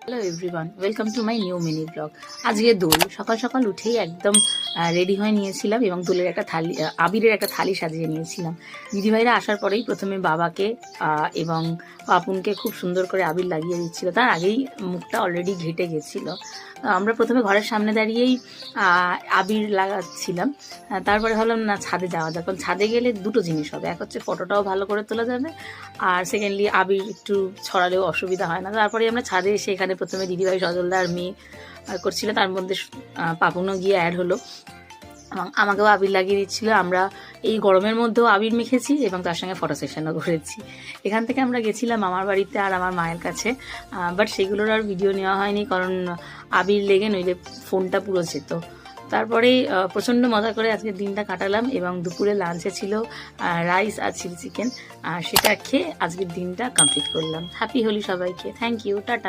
Hello everyone, welcome to my new mini blog. আজকে দোল, সকাল সকাল উঠেই একদম রেডি হয়ে নিয়েছিলাম এবং দোলের একটা থালি, আবিরের একটা থালি সাজিয়ে নিয়েছিলাম। দিদিভাইরা আসার পরেই প্রথমে বাবাকে এবং পাপুনকে খুব সুন্দর করে আবির লাগিয়ে দিচ্ছিল। তার আগেই মুখটা অলরেডি ঘেটে গেছিলো। আমরা প্রথমে ঘরের সামনে দাঁড়িয়েই আবির লাগাচ্ছিলাম। তারপরে ভাবলাম না, ছাদে যাওয়া যাক, কারণ ছাদে গেলে দুটো জিনিস হবে। এক হচ্ছে ফটোটাও ভালো করে তোলা যাবে, আর সেকেন্ডলি আবির একটু ছড়ালেও অসুবিধা হয় না। তারপরে আমরা ছাদে এসে এখানে প্রথমে দিদিভাই সজলদার মেয়ে করছিল, তার মধ্যে পাপুনও গিয়ে অ্যাড হলো এবং আমাকেও আবির লাগিয়ে দিচ্ছিলো। আমরা এই গরমের মধ্যেও আবির মেখেছি এবং তার সঙ্গে ফটো সেশনও করেছি। এখান থেকে আমরা গেছিলাম আমার বাড়িতে আর আমার মায়ের কাছে, বাট সেগুলোর আর ভিডিও নেওয়া হয়নি, কারণ আবির লেগে নইলে ফোনটা পুরো যেত। তারপরে প্রচণ্ড মজা করে আজকের দিনটা কাটালাম এবং দুপুরে লাঞ্চে ছিল রাইস আর চিলি চিকেন, সেটা খেয়ে আজকের দিনটা কমপ্লিট করলাম। হ্যাপি হোলি সবাইকে, থ্যাংক ইউ, টাটা।